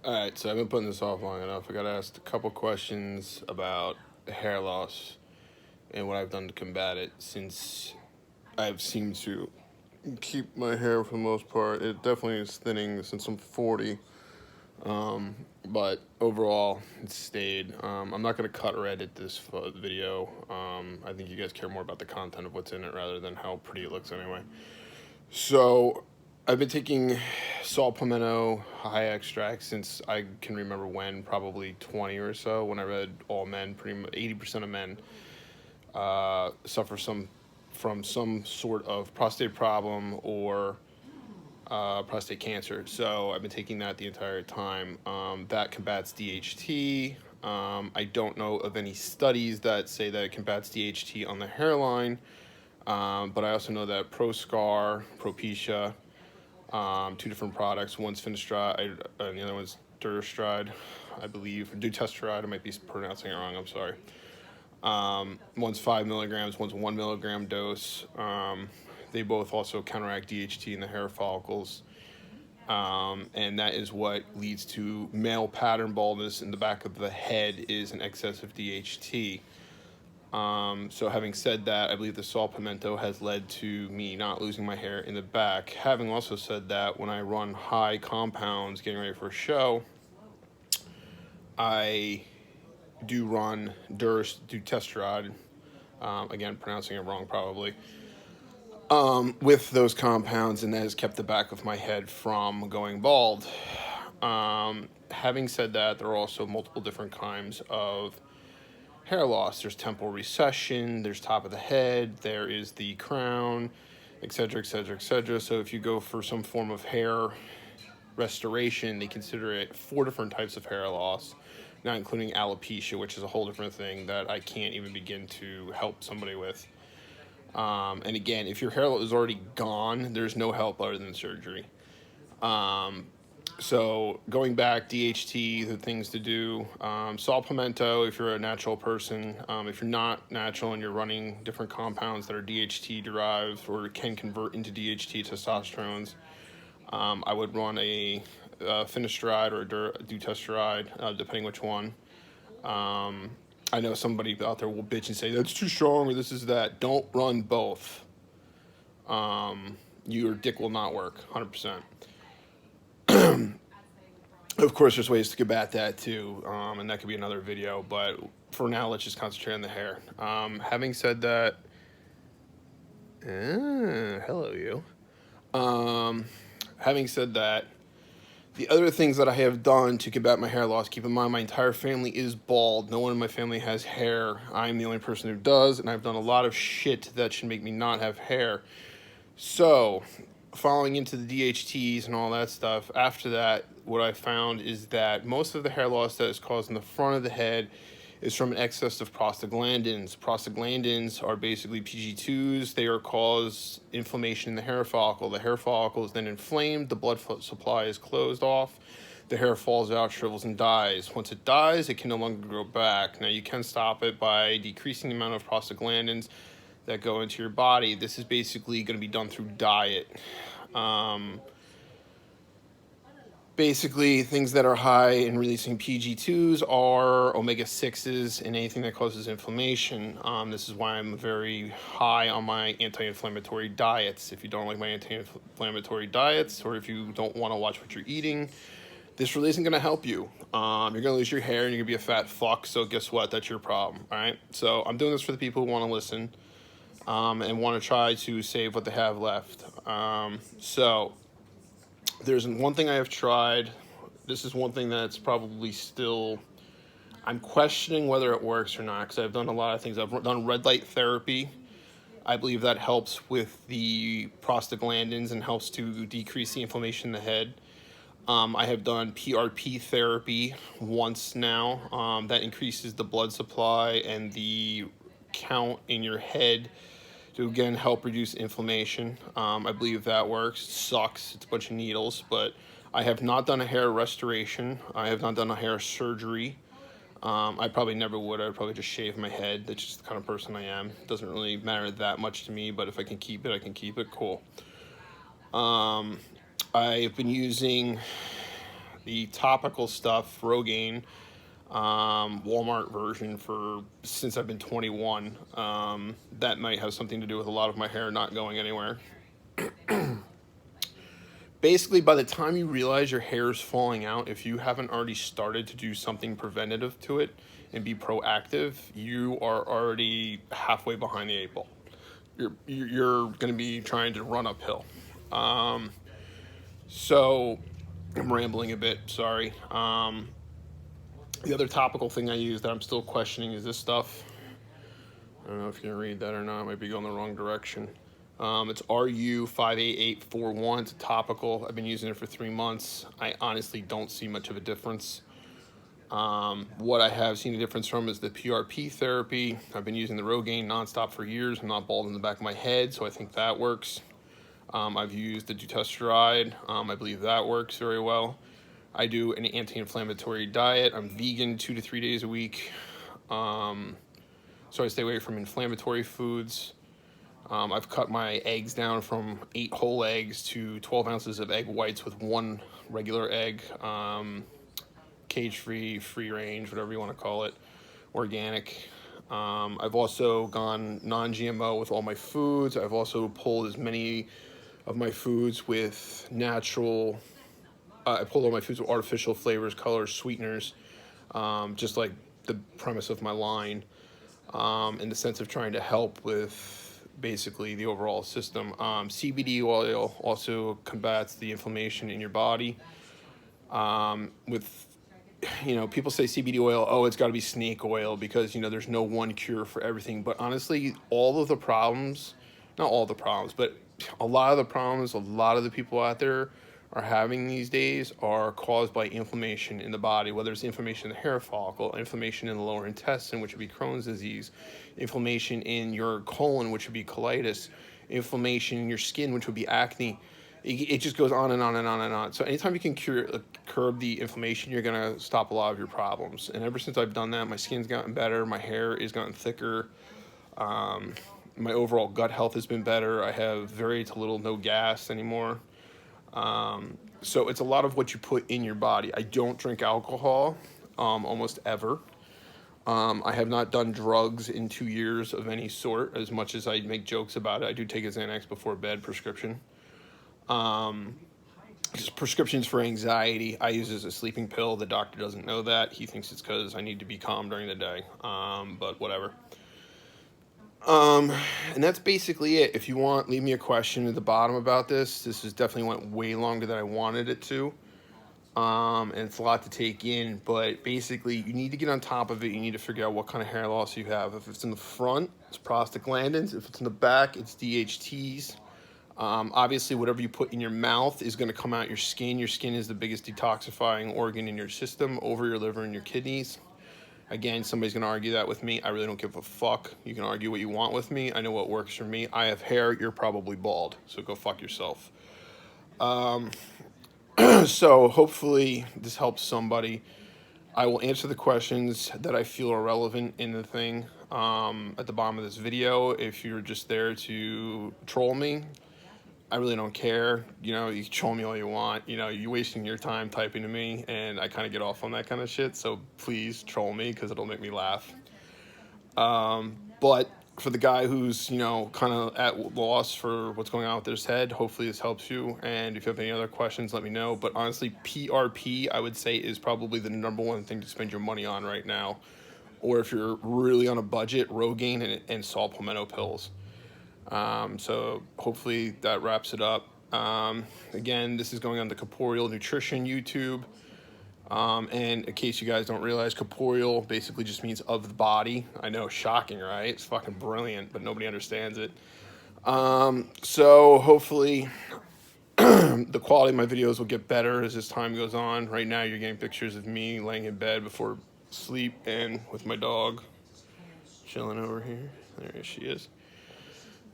All right, so I've been putting this off long enough. I got asked a couple questions about hair loss and what I've done to combat it since I've seemed to keep my hair for the most part. It definitely is thinning since I'm 40, but overall, it's stayed. I'm not going to cut or edit this video. I think you guys care more about the content of what's in it rather than how pretty it looks anyway. So I've been taking saw palmetto high extract since I can remember when, probably 20 or so, when I read all men, pretty much 80% of men suffer from some sort of prostate problem or prostate cancer. So I've been taking that the entire time. That combats DHT. I don't know of any studies that say that it combats DHT on the hairline. But I also know that ProScar, Propecia, two different products. One's Finastride, and the other one's Durastride, I believe. Dutastride, I might be pronouncing it wrong, I'm sorry. One's 5 milligrams, one's 1 milligram dose. They both also counteract DHT in the hair follicles. And that is what leads to male pattern baldness in the back of the head is an excess of DHT. So having said that, I believe the saw pimento has led to me not losing my hair in the back. Having also said that, when I run high compounds getting ready for a show, I do run Dutastride, again, pronouncing it wrong probably, with those compounds, and that has kept the back of my head from going bald. Having said that, there are also multiple different kinds of hair loss. There's temporal recession, there's top of the head, there is the crown, etc., etc., etc. So if you go for some form of hair restoration, they consider it 4 different types of hair loss, not including alopecia, which is a whole different thing that I can't even begin to help somebody with. And again, if your hair is already gone, there's no help other than surgery. So going back, DHT, the things to do, saw pimento if you're a natural person. If you're not natural and you're running different compounds that are DHT derived or can convert into DHT testosterones, I would run a Finastride or a Dutastride, depending which one. I know somebody out there will bitch and say, that's too strong or this is that. Don't run both. Your dick will not work, 100%. Of course, there's ways to combat that too, and that could be another video, but for now, let's just concentrate on the hair. Having said that, hello you. Having said that, the other things that I have done to combat my hair loss, keep in mind my entire family is bald. No one in my family has hair. I'm the only person who does, and I've done a lot of shit that should make me not have hair. So, following into the DHTs and all that stuff, after that, what I found is that most of the hair loss that is caused in the front of the head is from an excess of prostaglandins. Prostaglandins are basically PGIIs. They are cause inflammation in the hair follicle. The hair follicle is then inflamed. The blood supply is closed off. The hair falls out, shrivels, and dies. Once it dies, it can no longer grow back. Now, you can stop it by decreasing the amount of prostaglandins that go into your body. This is basically going to be done through diet. Basically, things that are high in releasing PGIIs are omega-6s and anything that causes inflammation. This is why I'm very high on my anti-inflammatory diets. If you don't like my anti-inflammatory diets, or if you don't want to watch what you're eating, this really isn't going to help you. You're going to lose your hair and you're going to be a fat fuck, so guess what? That's your problem, all right? So I'm doing this for the people who want to listen and want to try to save what they have left. So there's one thing I have tried. This is one thing that's probably still, I'm questioning whether it works or not, because I've done a lot of things. I've done red light therapy. I believe that helps with the prostaglandins and helps to decrease the inflammation in the head. I have done PRP therapy once now. That increases the blood supply and the count in your head to, again, help reduce inflammation. I believe that works. It sucks. It's a bunch of needles, but I have not done a hair restoration. I have not done a hair surgery. I probably never would. I would probably just shave my head. That's just the kind of person I am. It doesn't really matter that much to me, but if I can keep it, I can keep it. Cool. I've been using The topical stuff, Rogaine, Walmart version for since I've been 21. That might have something to do with a lot of my hair not going anywhere. Basically, by the time you realize your hair is falling out, if you haven't already started to do something preventative to it and be proactive, you are already halfway behind the 8 ball. You're going to be trying to run uphill. So I'm rambling a bit, sorry. The other topical thing I use that I'm still questioning is this stuff. I don't know if you can read that or not. I might be going the wrong direction. It's RU58841. It's a topical. I've been using it for 3 months. I honestly don't see much of a difference. What I have seen a difference from is the PRP therapy. I've been using the Rogaine nonstop for years. I'm not bald in the back of my head, so I think that works. I've used the dutasteride. I believe that works very well. I do an anti-inflammatory diet. I'm vegan 2 to 3 days a week. So I stay away from inflammatory foods. I've cut my eggs down from 8 whole eggs to 12 ounces of egg whites with 1 regular egg. Cage-free, free range, whatever you want to call it, organic. I've also gone non-GMO with all my foods. I've also pulled as many of my foods with natural, I pulled all my foods with artificial flavors, colors, sweeteners, just like the premise of my line, in the sense of trying to help with basically the overall system. CBD oil also combats the inflammation in your body. People say CBD oil, oh, it's got to be snake oil because, there's no one cure for everything. But honestly, all of the problems, not all the problems, but a lot of the problems a lot of the people out there are having these days are caused by inflammation in the body, whether it's inflammation in the hair follicle, inflammation in the lower intestine, which would be Crohn's disease, inflammation in your colon, which would be colitis, inflammation in your skin, which would be acne. It just goes on and on and on and on. So anytime you can curb the inflammation, you're going to stop a lot of your problems. And ever since I've done that, my skin's gotten better, my hair has gotten thicker, my overall gut health has been better. I have very to little no gas anymore. So it's a lot of what you put in your body. I don't drink alcohol almost ever. I have not done drugs in 2 years of any sort, as much as I make jokes about it. I do take a Xanax before bed, prescription. Prescriptions for anxiety I use as a sleeping pill. The doctor doesn't know that. He thinks it's because I need to be calm during the day, but whatever. And that's basically it. If you want, leave me a question at the bottom about this. This has definitely went way longer than I wanted it to. And it's a lot to take in, but basically you need to get on top of it. You need to figure out what kind of hair loss you have. If it's in the front, it's prostaglandins. If it's in the back, it's DHTs. Obviously, whatever you put in your mouth is going to come out your skin. Your skin is the biggest detoxifying organ in your system, over your liver and your kidneys. Again, somebody's going to argue that with me. I really don't give a fuck. You can argue what you want with me. I know what works for me. I have hair. You're probably bald. So go fuck yourself. So hopefully this helps somebody. I will answer the questions that I feel are relevant in the thing at the bottom of this video. If you're just there to troll me, I really don't care. You can troll me all you want. You're wasting your time typing to me, and I kind of get off on that kind of shit. So please troll me because it'll make me laugh. But for the guy who's, kind of at loss for what's going on with his head, hopefully this helps you. And if you have any other questions, let me know. But honestly, PRP, I would say, is probably the number one thing to spend your money on right now. Or if you're really on a budget, Rogaine and saw palmetto pills. So hopefully that wraps it up. Again, this is going on the Corporeal Nutrition YouTube. And in case you guys don't realize, corporeal basically just means of the body. I know, shocking, right? It's fucking brilliant, but nobody understands it. So hopefully the quality of my videos will get better as this time goes on. Right now you're getting pictures of me laying in bed before sleep and with my dog chilling over here. There she is.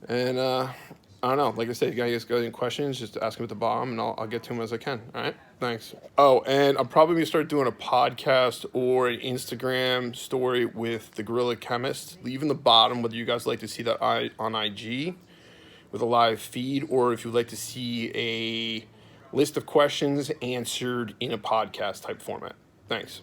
And I don't know. Like I said, you guys got any questions, just ask them at the bottom, and I'll get to them as I can. All right? Thanks. Oh, and I'm probably going to start doing a podcast or an Instagram story with the Gorilla Chemist. Leave in the bottom whether you guys like to see that on IG with a live feed, or if you'd like to see list of questions answered in a podcast type format. Thanks.